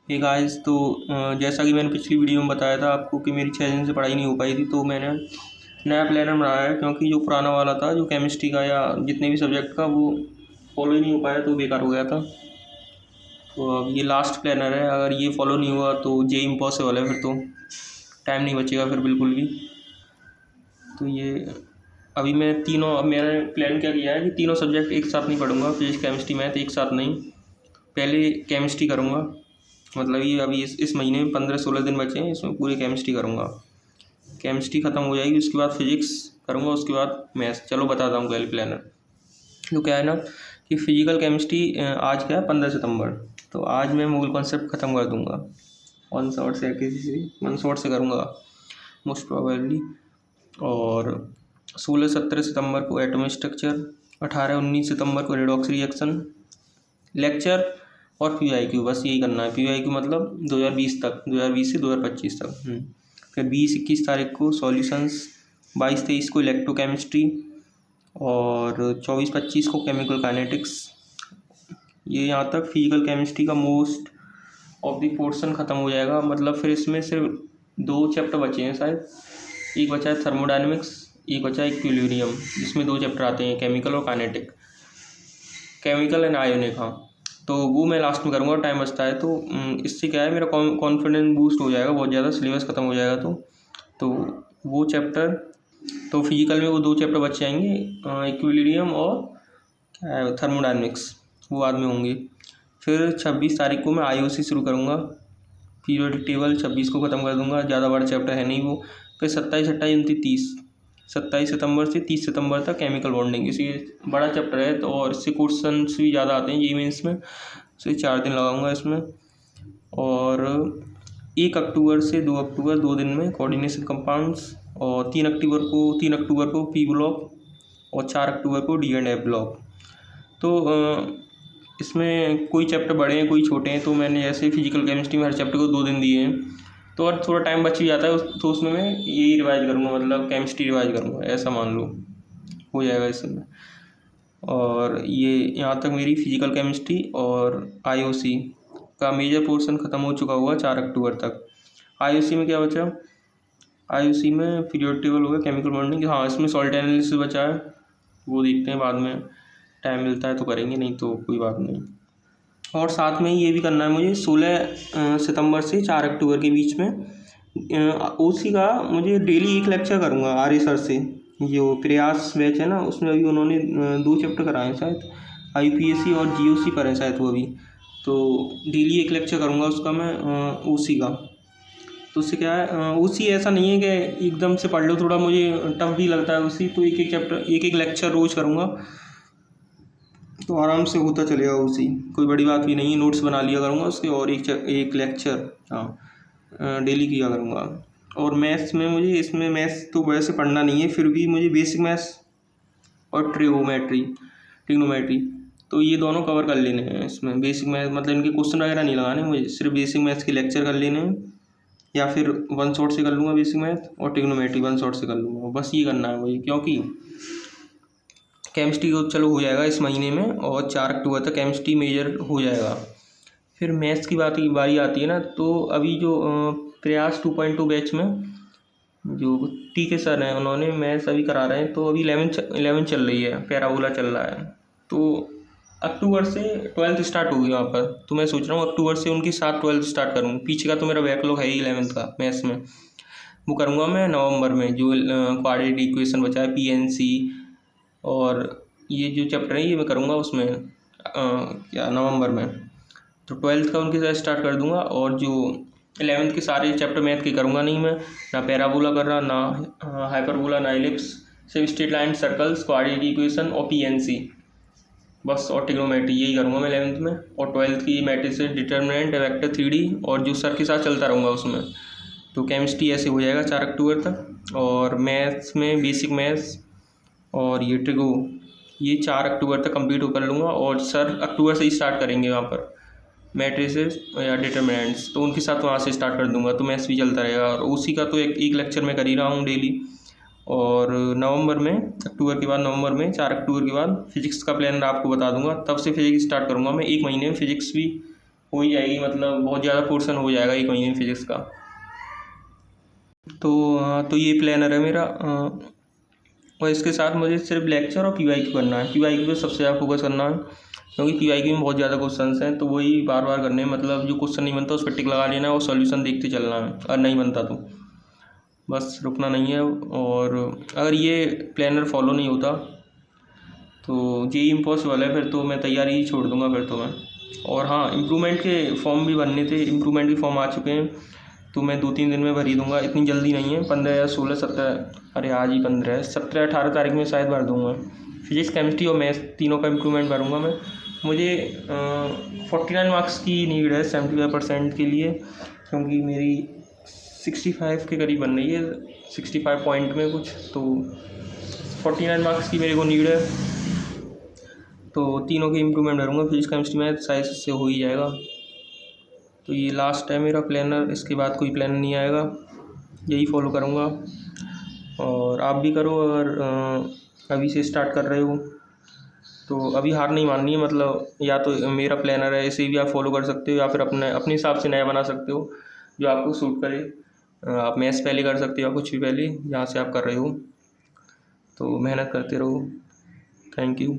Hey guys, तो जैसा कि मैंने पिछली वीडियो में बताया था आपको कि मेरी 6 दिन से पढ़ाई नहीं हो पाई थी, तो मैंने नया प्लानर बनाया है। क्योंकि जो पुराना वाला था, जो केमिस्ट्री का या जितने भी सब्जेक्ट का, वो फॉलो ही नहीं हो पाया, तो बेकार हो गया था। तो अब ये लास्ट प्लानर है। अगर ये फॉलो नहीं हुआ तो जे इम्पॉसिबल है, फिर तो टाइम नहीं बचेगा फिर बिल्कुल भी। तो ये अभी मैं तीनों, अब मैंने प्लान क्या किया है कि तीनों सब्जेक्ट एक साथ नहीं पढ़ूंगा, फिजिक्स केमिस्ट्री मैथ एक साथ नहीं। पहले केमिस्ट्री करूँगा, मतलब ये अभी इस महीने में 15-16 दिन बचे हैं, इसमें पूरी केमिस्ट्री करूँगा। केमिस्ट्री ख़त्म हो जाएगी, उसके बाद फिजिक्स करूँगा, उसके बाद मैथ्स। चलो बताता हूँ पहले प्लानर। तो क्या है ना कि फिजिकल केमिस्ट्री आज क्या है, 15 सितंबर। तो आज मैं मूल कॉन्सेप्ट ख़त्म कर दूँगा, वन शॉट से, किसी से वन शॉट से करूँगा मोस्ट प्रोबेबली। और 16-17 सितंबर को एटॉमिक स्ट्रक्चर, 18-19 सितंबर को रेडॉक्स रिएक्शन लेक्चर और PYQ। बस यही करना है। PYQ मतलब 2020 तक, 2020 से 2025 तक। फिर 20-21 तारीख को सॉल्यूशंस, 22-23 को इलेक्ट्रोकेमिस्ट्री और 24-25 को केमिकल काइनेटिक्स। ये यहाँ तक फिजिकल केमिस्ट्री का मोस्ट ऑफ द पोर्शन ख़त्म हो जाएगा। मतलब फिर इसमें सिर्फ 2 चैप्टर बचे हैं शायद। एक बचा है थर्मोडायनेमिक्स, एक बचा है इक्विलिब्रियम, जिसमें 2 चैप्टर आते हैं, केमिकल और काइनेटिक, केमिकल एंड आयोनिक। हाँ, तो वो मैं लास्ट में करूँगा, टाइम बचता है। तो इससे क्या है, मेरा कॉन्फिडेंस बूस्ट हो जाएगा बहुत ज़्यादा, सिलेबस ख़त्म हो जाएगा। तो वो चैप्टर, तो फिजिकल में वो 2 चैप्टर बच जाएंगे, इक्विलिब्रियम और क्या है, थर्मोडायनेमिक्स, वो बाद में होंगे। फिर 26 तारीख को मैं IOC शुरू करूँगा। पीरियोडिक टेबल 26 को ख़त्म कर दूँगा, ज़्यादा बड़ा चैप्टर है नहीं वो। फिर 27, 28, 29, 30, 27 सितंबर से 30 सितंबर तक केमिकल बॉन्डिंग। इसी बड़ा चैप्टर है, तो और इससे क्वेश्चन भी ज़्यादा आते हैं ये मेंस में, तो 4 दिन लगाऊंगा इसमें। और 1 अक्टूबर से 2 अक्टूबर 2 दिन में कोऑर्डिनेशन कंपाउंड्स, और 3 अक्टूबर को P ब्लॉक, और 4 अक्टूबर को D&F ब्लॉक। तो इसमें कोई चैप्टर बड़े हैं, कोई छोटे हैं। तो मैंने जैसे फिजिकल केमिस्ट्री में हर चैप्टर को 2 दिन दिए हैं, तो और थोड़ा टाइम बच ही जाता है तो उसमें मैं यही रिवाइज करूँगा, मतलब केमिस्ट्री रिवाइज करूँगा, ऐसा मान लो हो जाएगा इसमें। और ये यहाँ तक मेरी फिजिकल केमिस्ट्री और IOC का मेजर पोर्शन ख़त्म हो चुका हुआ 4 अक्टूबर तक। IOC में क्या बचा, IOC में पीरियोडिक टेबल हो गया, केमिकल बॉन्डिंग, हाँ इसमें सॉल्ट एनालिसिस बचा है, वो देखते हैं बाद में, टाइम मिलता है तो करेंगे, नहीं तो कोई बात नहीं। और साथ में ये भी करना है मुझे 16 सितंबर से 4 अक्टूबर के बीच में OC का मुझे डेली 1 लेक्चर करूँगा आर्य सर से। जो प्रयास बैच है ना, उसमें अभी उन्होंने 2 चैप्टर कराए हैं शायद, IPSC और GOC पर है शायद वो अभी। तो डेली 1 लेक्चर करूँगा उसका मैं, OC का। तो उससे क्या है, OC ऐसा नहीं है कि एकदम से पढ़ लो, थोड़ा मुझे टफ भी लगता है OC। तो एक एक चैप्टर, एक एक लेक्चर रोज़ करूँगा, तो आराम से होता चलेगा उसी, कोई बड़ी बात भी नहीं है। नोट्स बना लिया करूँगा उसके, और एक लेक्चर हाँ डेली किया करूँगा। और मैथ्स में मुझे, इसमें मैथ्स तो वैसे पढ़ना नहीं है, फिर भी मुझे बेसिक मैथ्स और ट्रिग्नोमेट्री, तो ये दोनों कवर कर लेने हैं इसमें। बेसिक मैथ मतलब इनके क्वेश्चन वगैरह नहीं लगाने मुझे, सिर्फ बेसिक मैथ्स के लेक्चर कर लेने हैं, या फिर वन शॉट से कर लूँगा बेसिक मैथ, और ट्रिग्नोमेट्री वन शॉट से कर लूँगा। बस ये करना है मुझे, क्योंकि केमिस्ट्री तो चलो हो जाएगा इस महीने में, और 4 अक्टूबर तक केमिस्ट्री मेजर हो जाएगा। फिर मैथ्स की बारी आती है ना, तो अभी जो प्रयास 2.2 बैच में जो TK सर हैं, उन्होंने मैथ्स अभी करा रहे हैं। तो अभी 11 चल रही है, पैराबोला चल रहा है। तो अक्टूबर से 12th स्टार्ट होगी वहाँ पर। तो मैं सोच रहा हूँ अक्टूबर से उनके साथ 12th स्टार्ट करूँ। पीछे का तो मेरा बैकलॉग है ही 11th का मैथ्स में, वो करूँगा मैं नवंबर में। जो क्वाड्रेटिक इक्वेशन बचा है, PNC, और ये जो चैप्टर है ये मैं करूँगा उसमें क्या नवंबर में। तो 12th का उनके साथ स्टार्ट कर दूंगा, और जो 11th के सारे चैप्टर मैथ के करूँगा नहीं मैं, ना पैराबोला कर रहा, ना हाइपरबोला, ना इलिप्स, सिर्फ straight line, circles, quadratic equation और PNC बस, और ट्रिग्नोमेट्री, यही करूँगा मैं 11th में। और 12th की मैट्रिसेस, डिटर्मिनेंट, वेक्टर, 3D, और जो सर के साथ चलता रहूँगा उसमें। तो केमिस्ट्री ऐसे हो जाएगा 4 अक्टूबर तक। और मैथ्स में बेसिक मैथ्स और ये ट्रिगो, ये 4 अक्टूबर तक कंप्लीट कर लूँगा। और सर अक्टूबर से ही स्टार्ट करेंगे वहाँ पर मैट्रिसेस या डिटर्मिनेंट्स, तो उनके साथ वहाँ से स्टार्ट कर दूँगा। तो मैथ्स भी चलता रहेगा। और उसी का तो एक लेक्चर मैं कर ही रहा हूँ डेली। और नवंबर में, अक्टूबर के बाद, नवंबर में 4 अक्टूबर के बाद फिजिक्स का प्लान आपको बता दूंगा, तब से फिजिक्स स्टार्ट करूँगा मैं। 1 महीने में फिजिक्स भी हो ही जाएगी, मतलब बहुत ज़्यादा पोर्शन हो जाएगा 1 महीने में फिजिक्स का। तो ये प्लानर है मेरा। और इसके साथ मुझे सिर्फ लेक्चर और PYQ करना है। PYQ पे सबसे ज़्यादा फोकस करना है, क्योंकि PYQ में बहुत ज़्यादा क्वेश्चंस हैं, तो वही बार बार करने हैं। मतलब जो क्वेश्चन नहीं बनता उस पर टिक लगा लेना है और सॉल्यूशन देखते चलना है, और नहीं बनता तो बस रुकना नहीं है। और अगर ये प्लानर फॉलो नहीं होता तो JEE इम्पॉसिबल है, फिर तो मैं तैयारी ही छोड़ दूंगा फिर तो मैं। और हाँ, इम्प्रूवमेंट के फॉर्म भी भरने थे, इम्प्रूवमेंट के फॉर्म आ चुके हैं, तो मैं 2-3 दिन में भर ही दूंगा, इतनी जल्दी नहीं है। 15 या 16, 17, अरे आज ही 15 है, 17, 18 तारीख में शायद भर दूंगा। फिजिक्स, केमिस्ट्री और मैथ्स तीनों का इम्प्रूवमेंट भरूंगा मैं। मुझे 49 मार्क्स की नीड है 75% के लिए, क्योंकि मेरी 65 के करीब बन रही है, 65 पॉइंट में कुछ, तो 49 मार्क्स की मेरे को नीड है। तो तीनों की इम्प्रूवमेंट करूँगा, फिजिक्स, केमिस्ट्री, मैथ, शायद से हो ही जाएगा। तो ये लास्ट है मेरा प्लानर, इसके बाद कोई प्लान नहीं आएगा, यही फॉलो करूँगा। और आप भी करो, अगर अभी से स्टार्ट कर रहे हो तो अभी हार नहीं माननी है। मतलब या तो मेरा प्लानर है, इसे भी आप फॉलो कर सकते हो, या फिर अपने हिसाब से नया बना सकते हो जो आपको सूट करे। आप मैथ्स पहले कर सकते हो या कुछ भी पहले जहाँ से आप कर रहे हो। तो मेहनत करते रहो। Thank you.